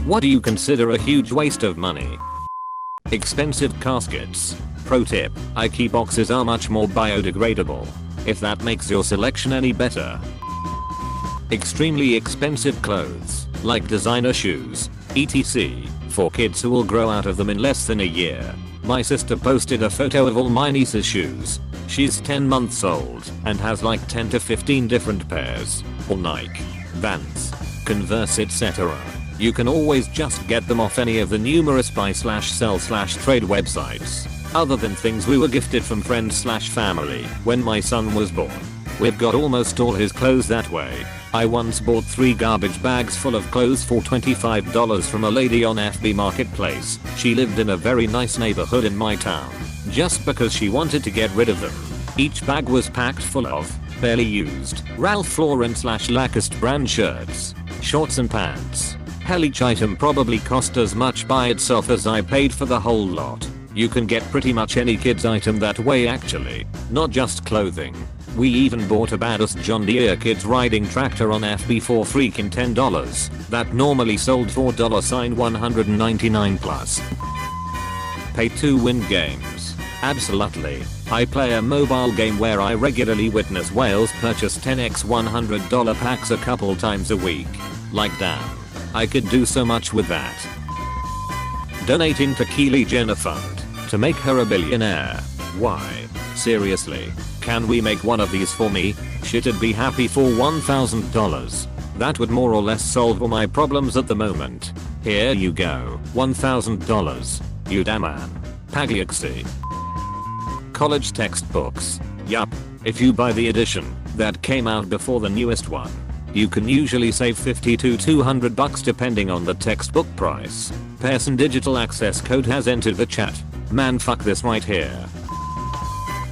What do you consider a huge waste of money? Expensive caskets. Pro tip, IKEA boxes are much more biodegradable, if that makes your selection any better. Extremely expensive clothes, like designer shoes, etc., for kids who will grow out of them in less than a year. My sister posted a photo of all my niece's shoes. She's 10 months old and has like 10 to 15 different pairs. All Nike, Vans, Converse, etc. You can always just get them off any of the numerous buy/sell/trade websites. Other than things we were gifted from friends/family when my son was born. We've got almost all his clothes that way. I once bought 3 garbage bags full of clothes for $25 from a lady on FB Marketplace. She lived in a very nice neighborhood in my town, just because she wanted to get rid of them. Each bag was packed full of barely used Ralph Lauren/Lacoste brand shirts, shorts and pants. Hell, each item probably cost as much by itself as I paid for the whole lot. You can get pretty much any kid's item that way actually, not just clothing. We even bought a badass John Deere kids riding tractor on FB for freaking $10 that normally sold for $199 plus. Pay to win games. Absolutely. I play a mobile game where I regularly witness whales purchase 10x $100 packs a couple times a week. Like damn. I could do so much with that. Donating to Kylie Jenner fund to make her a billionaire. Why? Seriously, can we make one of these for me? Shit'd be happy for $1,000. That would more or less solve all my problems at the moment. Here you go, $1,000. You damn man. Pagliaxi. College textbooks. Yup, if you buy the edition that came out before the newest one, you can usually save $50 to $200 depending on the textbook price. Pearson Digital Access code has entered the chat. Man, fuck this right here.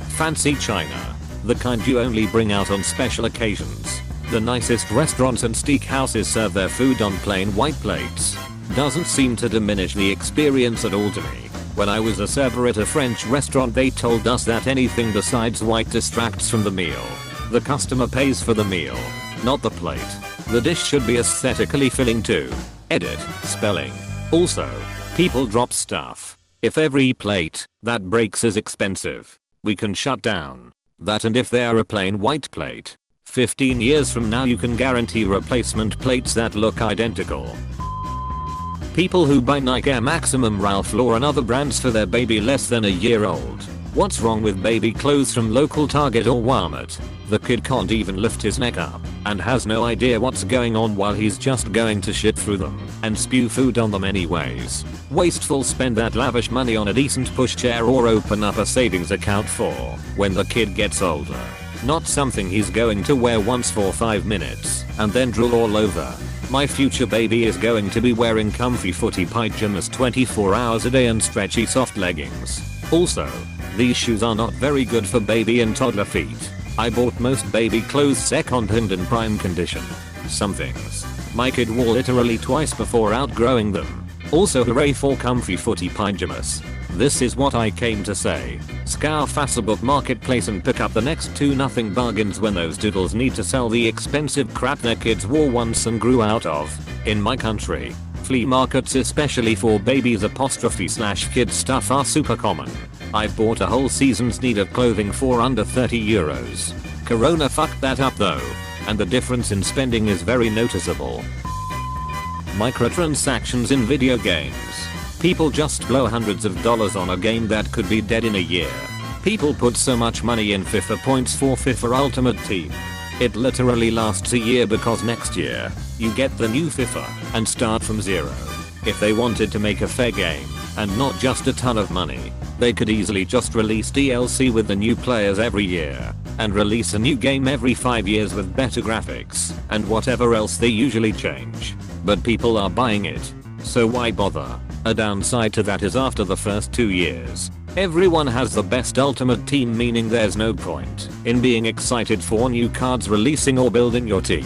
Fancy China. The kind you only bring out on special occasions. The nicest restaurants and steakhouses serve their food on plain white plates. Doesn't seem to diminish the experience at all to me. When I was a server at a French restaurant, they told us that anything besides white distracts from the meal. The customer pays for the meal, not the plate. The dish should be aesthetically filling too. Edit, spelling. Also, people drop stuff. If every plate that breaks is expensive, we can shut down that, and if they are a plain white plate, 15 years from now you can guarantee replacement plates that look identical. People who buy Nike Air Maximum, Ralph Lauren, other brands for their baby less than a year old. What's wrong with baby clothes from local Target or Walmart? The kid can't even lift his neck up and has no idea what's going on while he's just going to shit through them and spew food on them anyways. Wasteful. Spend that lavish money on a decent pushchair or open up a savings account for when the kid gets older. Not something he's going to wear once for 5 minutes and then drool all over. My future baby is going to be wearing comfy footy pajamas 24 hours a day and stretchy soft leggings. Also, these shoes are not very good for baby and toddler feet. I bought most baby clothes second-hand in prime condition. Some things my kid wore literally twice before outgrowing them. Also, hooray for comfy footy pajamas. This is what I came to say. Scour Facebook Marketplace and pick up the next 2 nothing bargains when those doodles need to sell the expensive crap their kids wore once and grew out of. In my country, flea markets, especially for babies /kids stuff, are super common. I've bought a whole season's need of clothing for under €30. Corona fucked that up though, and the difference in spending is very noticeable. Microtransactions in video games. People just blow hundreds of dollars on a game that could be dead in a year. People put so much money in FIFA points for FIFA Ultimate Team. It literally lasts a year because next year, you get the new FIFA and start from zero. If they wanted to make a fair game, and not just a ton of money, they could easily just release DLC with the new players every year, and release a new game every 5 years with better graphics, and whatever else they usually change. But people are buying it, so why bother? A downside to that is after the first 2 years, everyone has the best Ultimate Team, meaning there's no point in being excited for new cards releasing or building your team.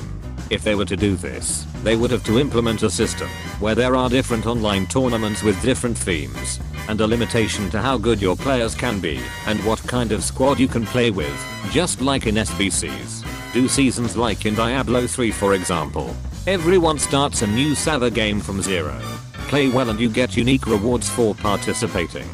If they were to do this, they would have to implement a system where there are different online tournaments with different themes, and a limitation to how good your players can be and what kind of squad you can play with, just like in SBCs. Do seasons like in Diablo 3 for example. Everyone starts a new Sava game from zero. Play well and you get unique rewards for participating.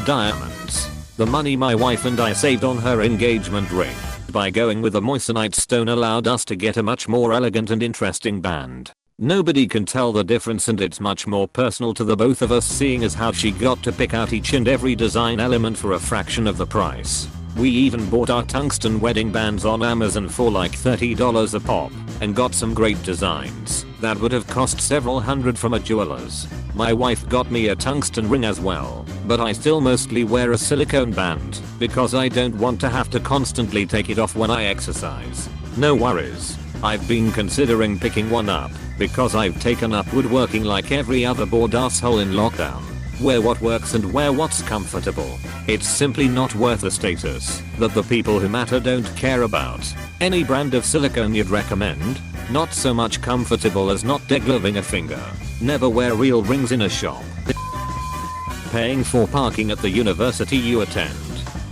Diamonds. The money my wife and I saved on her engagement ring by going with a moissanite stone allowed us to get a much more elegant and interesting band. Nobody can tell the difference and it's much more personal to the both of us, seeing as how she got to pick out each and every design element for a fraction of the price. We even bought our tungsten wedding bands on Amazon for like $30 a pop and got some great designs that would have cost several hundred from a jeweler's. My wife got me a tungsten ring as well, but I still mostly wear a silicone band because I don't want to have to constantly take it off when I exercise. No worries. I've been considering picking one up because I've taken up woodworking like every other bored asshole in lockdown. Wear what works and wear what's comfortable. It's simply not worth the status that the people who matter don't care about. Any brand of silicone you'd recommend? Not so much comfortable as not degloving a finger. Never wear real rings in a shop. Paying for parking at the university you attend.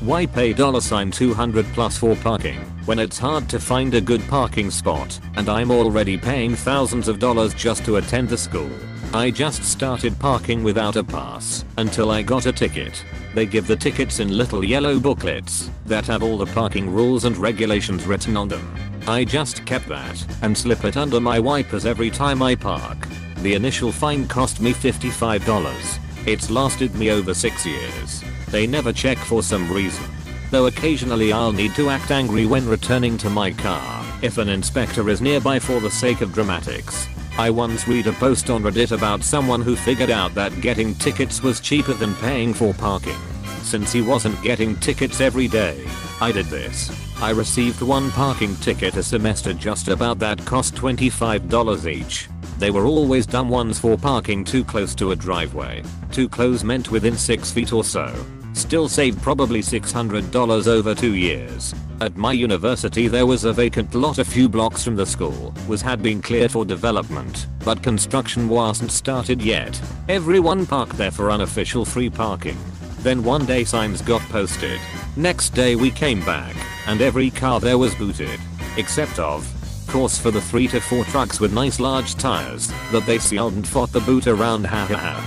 Why pay $200 plus for parking when it's hard to find a good parking spot and I'm already paying thousands of dollars just to attend the school? I just started parking without a pass until I got a ticket. They give the tickets in little yellow booklets that have all the parking rules and regulations written on them. I just kept that and slip it under my wipers every time I park. The initial fine cost me $55. It's lasted me over 6 years. They never check for some reason. Though occasionally I'll need to act angry when returning to my car if an inspector is nearby for the sake of dramatics. I once read a post on Reddit about someone who figured out that getting tickets was cheaper than paying for parking. Since he wasn't getting tickets every day, I did this. I received one parking ticket a semester just about that cost $25 each. They were always dumb ones for parking too close to a driveway. Too close meant within 6 feet or so. Still saved probably $600 over 2 years. At my university there was a vacant lot a few blocks from the school, had been cleared for development, but construction wasn't started yet. Everyone parked there for unofficial free parking. Then one day signs got posted. Next day we came back, and every car there was booted. Except of course for the 3 to 4 trucks with nice large tires that they sealed and fought the boot around, haha.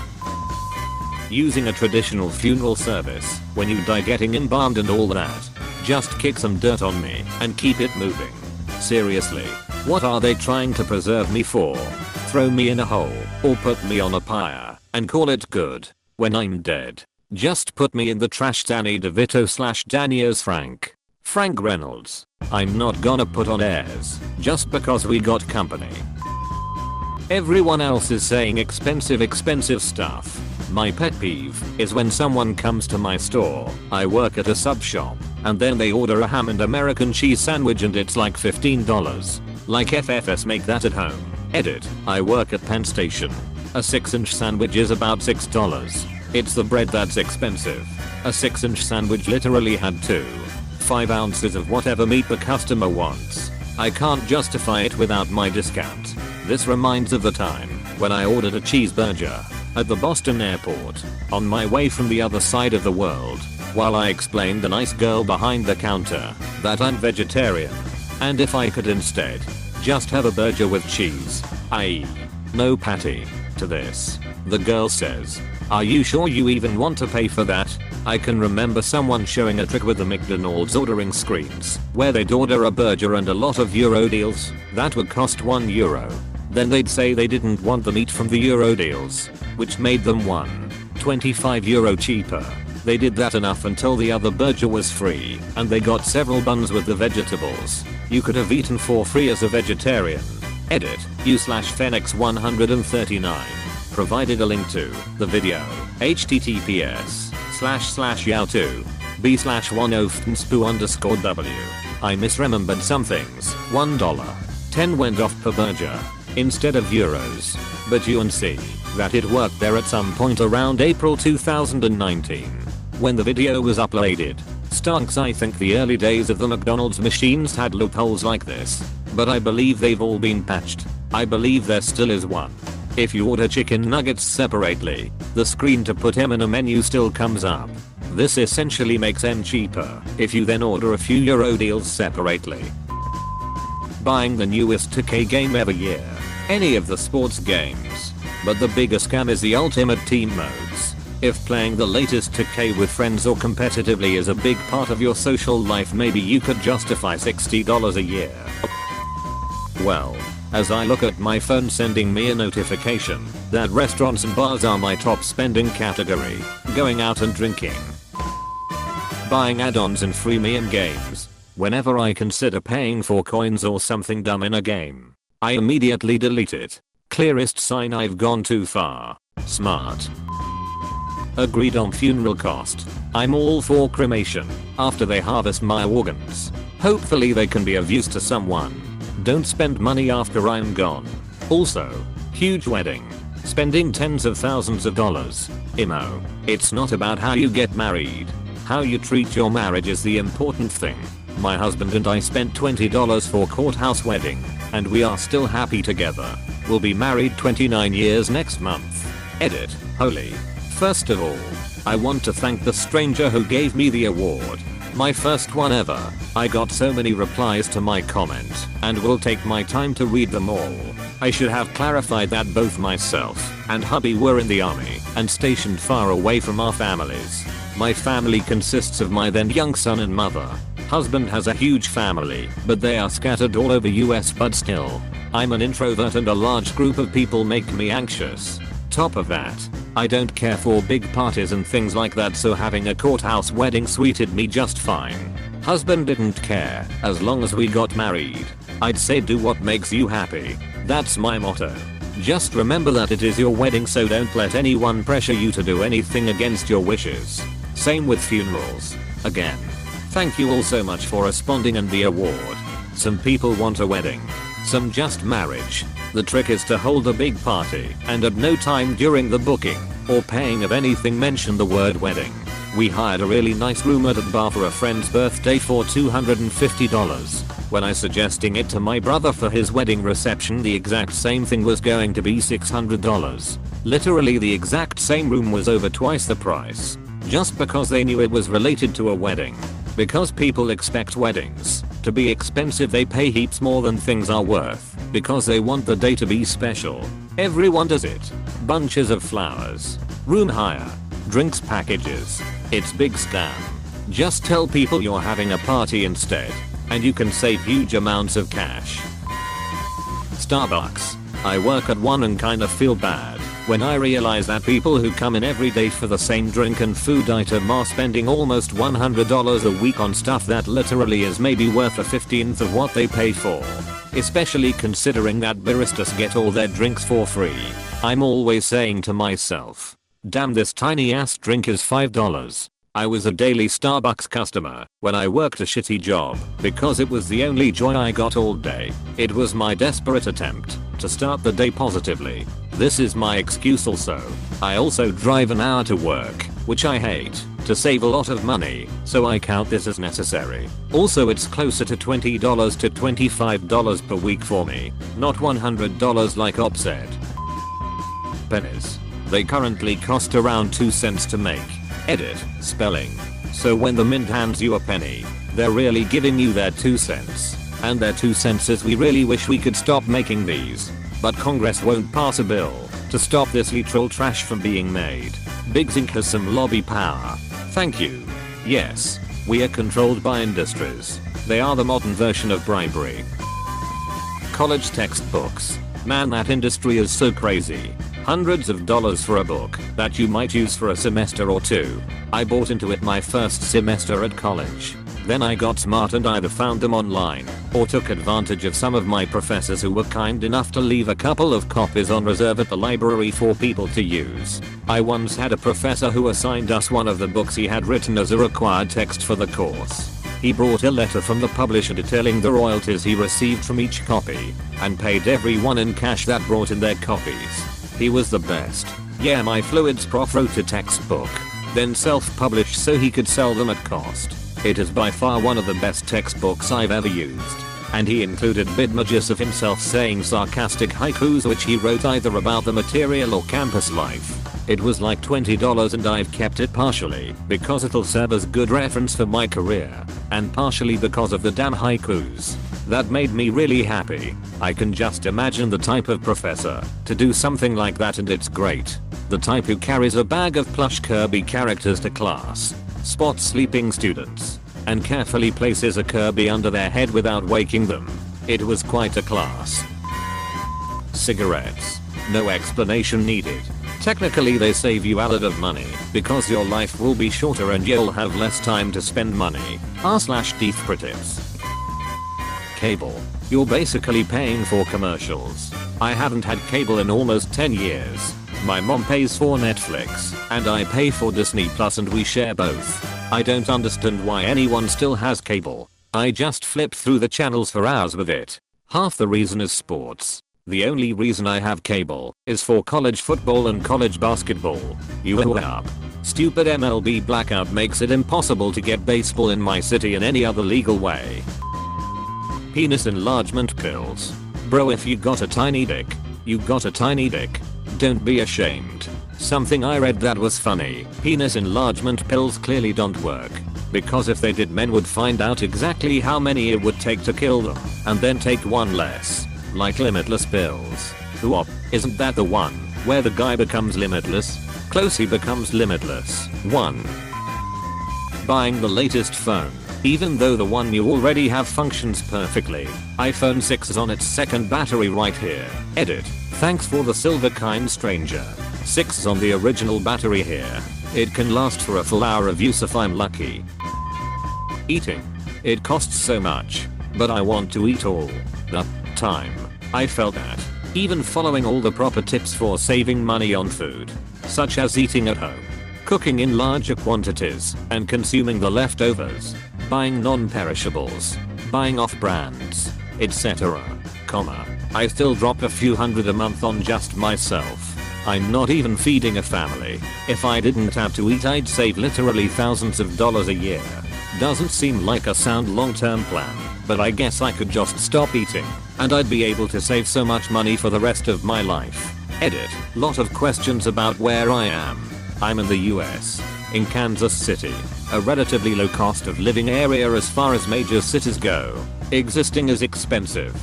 Using a traditional funeral service when you die, getting embalmed and all that. Just kick some dirt on me and keep it moving. Seriously, what are they trying to preserve me for? Throw me in a hole or put me on a pyre and call it good when I'm dead. Just put me in the trash. Danny DeVito / Danny Frank Reynolds. I'm not gonna put on airs just because we got company. Everyone else is saying expensive stuff. My pet peeve is when someone comes to my store, I work at a sub shop, and then they order a ham and American cheese sandwich and it's like $15. Like FFS, make that at home. Edit. I work at Penn Station. A 6-inch sandwich is about $6. It's the bread that's expensive. A 6-inch sandwich literally had 5 ounces of whatever meat the customer wants. I can't justify it without my discount. This reminds of the time when I ordered a cheeseburger at the Boston airport on my way from the other side of the world, while I explained the nice girl behind the counter that I'm vegetarian and if I could instead just have a burger with cheese, i.e. no patty. To this, the girl says, "Are you sure you even want to pay for that?" I can remember someone showing a trick with the McDonald's ordering screens where they'd order a burger and a lot of euro deals that would cost €1. Then they'd say they didn't want the meat from the euro deals, which made them €25 cheaper. They did that enough until the other burger was free and they got several buns with the vegetables you could have eaten for free as a vegetarian. Edit. u/Fenix139 provided a link to the video. https://youtube b/10fnspu_w. I misremembered some things. $1.10 went off per burger instead of euros, but you can see that it worked there at some point around April 2019 when the video was uploaded. Stonks. I think the early days of the McDonald's machines had loopholes like this, but I believe they've all been patched. I believe there still is one. If you order chicken nuggets separately, the screen to put them in a menu still comes up. This essentially makes them cheaper if you then order a few euro deals separately. buying the newest 2K game every year, any of the sports games. But the biggest scam is the ultimate team modes. If playing the latest 2K with friends or competitively is a big part of your social life, maybe you could justify $60 a year. Well, as I look at my phone sending me a notification that restaurants and bars are my top spending category, going out and drinking, buying add-ons and freemium games, whenever I consider paying for coins or something dumb in a game, I immediately delete it. Clearest sign I've gone too far. Smart. Agreed on funeral cost. I'm all for cremation after they harvest my organs. Hopefully they can be of use to someone. Don't spend money after I'm gone. Also, huge wedding. Spending tens of thousands of dollars. Imo. It's not about how you get married. How you treat your marriage is the important thing. My husband and I spent $20 for courthouse wedding, and we are still happy together. We'll be married 29 years next month. Edit. Holy. First of all, I want to thank the stranger who gave me the award. My first one ever. I got so many replies to my comment, and will take my time to read them all. I should have clarified that both myself and hubby were in the army and stationed far away from our families. My family consists of my then young son and mother. Husband has a huge family, but they are scattered all over US, but still, I'm an introvert and a large group of people make me anxious. Top of that, I don't care for big parties and things like that, so having a courthouse wedding suited me just fine. Husband didn't care as long as we got married. I'd say do what makes you happy. That's my motto. Just remember that it is your wedding, so don't let anyone pressure you to do anything against your wishes. Same with funerals. Again, thank you all so much for responding and the award. Some people want a wedding, some just marriage. The trick is to hold a big party and at no time during the booking or paying of anything mention the word wedding. We hired a really nice room at a bar for a friend's birthday for $250. When I suggesting it to my brother for his wedding reception, the exact same thing was going to be $600. Literally the exact same room was over twice the price. Just because they knew it was related to a wedding. Because people expect weddings to be expensive, they pay heaps more than things are worth because they want the day to be special. Everyone does it. Bunches of flowers, room hire, drinks packages. It's big scam. Just tell people you're having a party instead, and you can save huge amounts of cash. Starbucks. I work at one and kinda feel bad when I realize that people who come in every day for the same drink and food item are spending almost $100 a week on stuff that literally is maybe worth a 15th of what they pay for. Especially considering that baristas get all their drinks for free. I'm always saying to myself, damn, this tiny ass drink is $5. I was a daily Starbucks customer when I worked a shitty job because it was the only joy I got all day. It was my desperate attempt to start the day positively. This is my excuse also. I also drive an hour to work, which I hate, to save a lot of money, so I count this as necessary. Also, it's closer to $20 to $25 per week for me, not $100 like Op said. Pennies. They currently cost around 2 cents to make. Edit. Spelling. So when the mint hands you a penny, they're really giving you their 2 cents. And their 2 cents is, we really wish we could stop making these, but Congress won't pass a bill to stop this literal trash from being made. Big Zinc has some lobby power. Thank you. Yes, we are controlled by industries. They are the modern version of bribery. College textbooks. Man, that industry is so crazy. Hundreds of dollars for a book that you might use for a semester or two. I bought into it my first semester at college. Then I got smart and either found them online or took advantage of some of my professors who were kind enough to leave a couple of copies on reserve at the library for people to use. I once had a professor who assigned us one of the books he had written as a required text for the course. He brought a letter from the publisher detailing the royalties he received from each copy and paid everyone in cash that brought in their copies. He was the best. Yeah, my fluids prof wrote a textbook, then self-published so he could sell them at cost. It is by far one of the best textbooks I've ever used. And he included bidmages of himself saying sarcastic haikus which he wrote either about the material or campus life. It was like $20 and I've kept it partially because it'll serve as good reference for my career, and partially because of the damn haikus. That made me really happy. I can just imagine the type of professor to do something like that, and it's great. The type who carries a bag of plush Kirby characters to class, spots sleeping students, and carefully places a Kirby under their head without waking them. It was quite a class. Cigarettes. No explanation needed. Technically they save you a lot of money because your life will be shorter and you'll have less time to spend money. r/deep-pritives. Cable. You're basically paying for commercials. I haven't had cable in almost 10 years. My mom pays for Netflix and I pay for Disney Plus, and we share both. I don't understand why anyone still has cable. I just flip through the channels for hours with it. Half the reason is sports. The only reason I have cable is for college football and college basketball. You up. Stupid MLB blackout makes it impossible to get baseball in my city in any other legal way. Penis enlargement pills. Bro, if you got a tiny dick, you got a tiny dick. Don't be ashamed. Something I read that was funny. Penis enlargement pills clearly don't work. Because if they did, men would find out exactly how many it would take to kill them, and then take one less. Like limitless pills. Whoop, isn't that the one where the guy becomes limitless? Close, he becomes limitless. 1. Buying the latest phone, even though the one you already have functions perfectly. iPhone 6 is on its second battery right here. Edit. Thanks for the silver kind stranger. 6 is on the original battery here. It can last for a full hour of use if I'm lucky. Eating. It costs so much, but I want to eat all the time. I felt that. Even following all the proper tips for saving money on food, such as eating at home, cooking in larger quantities, and consuming the leftovers, buying non-perishables, buying off-brands, etc. I still drop a few hundred a month on just myself. I'm not even feeding a family. If I didn't have to eat, I'd save literally thousands of dollars a year. Doesn't seem like a sound long-term plan, but I guess I could just stop eating, and I'd be able to save so much money for the rest of my life. Edit. Lot of questions about where I am. I'm in the US, in Kansas City, a relatively low cost of living area as far as major cities go. Existing is expensive.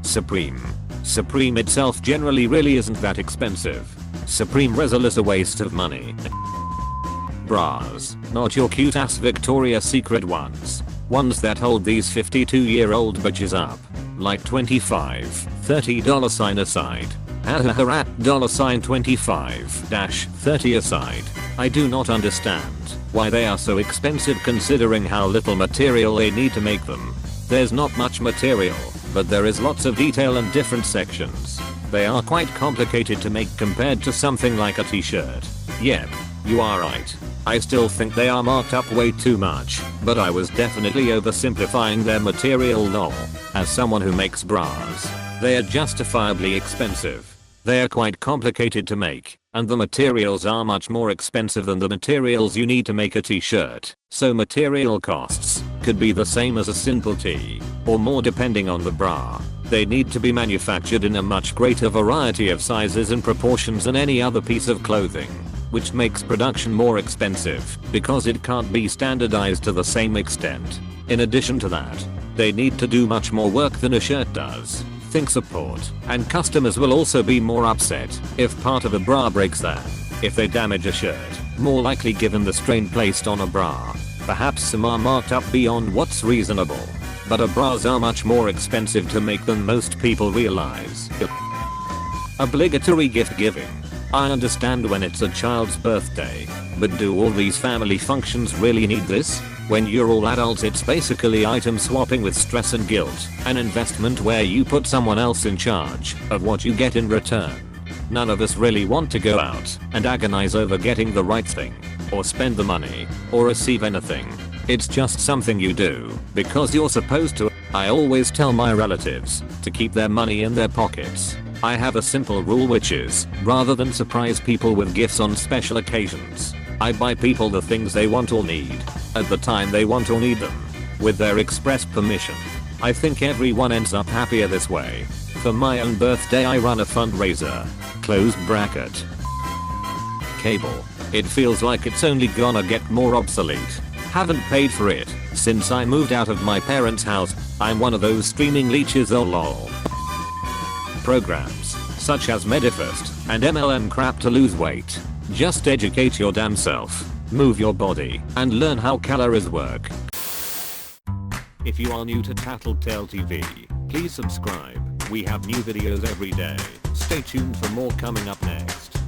Supreme. Supreme itself generally really isn't that expensive. Supreme Resol is a waste of money. Bras. Not your cute ass Victoria's Secret ones. Ones that hold these 52-year-old bitches up. Like $25, $30 sign aside. $25-30 aside. I do not understand why they are so expensive considering how little material they need to make them. There's not much material, but there is lots of detail and different sections. They are quite complicated to make compared to something like a t-shirt. Yep, you are right. I still think they are marked up way too much, but I was definitely oversimplifying their material lol. As someone who makes bras, they are justifiably expensive. They are quite complicated to make, and the materials are much more expensive than the materials you need to make a t-shirt. So material costs could be the same as a simple tee, or more depending on the bra. They need to be manufactured in a much greater variety of sizes and proportions than any other piece of clothing, which makes production more expensive because it can't be standardized to the same extent. In addition to that, they need to do much more work than a shirt does. Think support, and customers will also be more upset if part of a bra breaks than if they damage a shirt, more likely given the strain placed on a bra. Perhaps some are marked up beyond what's reasonable, but bras are much more expensive to make than most people realize. Obligatory gift giving. I understand when it's a child's birthday, but do all these family functions really need this? When you're all adults, it's basically item swapping with stress and guilt, an investment where you put someone else in charge of what you get in return. None of us really want to go out and agonize over getting the right thing, or spend the money, or receive anything. It's just something you do because you're supposed to. I always tell my relatives to keep their money in their pockets. I have a simple rule, which is, rather than surprise people with gifts on special occasions, I buy people the things they want or need, at the time they want or need them, with their express permission. I think everyone ends up happier this way. For my own birthday I run a fundraiser. Close bracket. Cable. It feels like it's only gonna get more obsolete. Haven't paid for it since I moved out of my parents' house. I'm one of those streaming leeches, oh lol. Programs such as Medifast and MLM crap to lose weight. Just educate your damn self, move your body, and learn how calories work. If you are new to Tattletale TV, please subscribe. We have new videos every day. Stay tuned for more coming up next.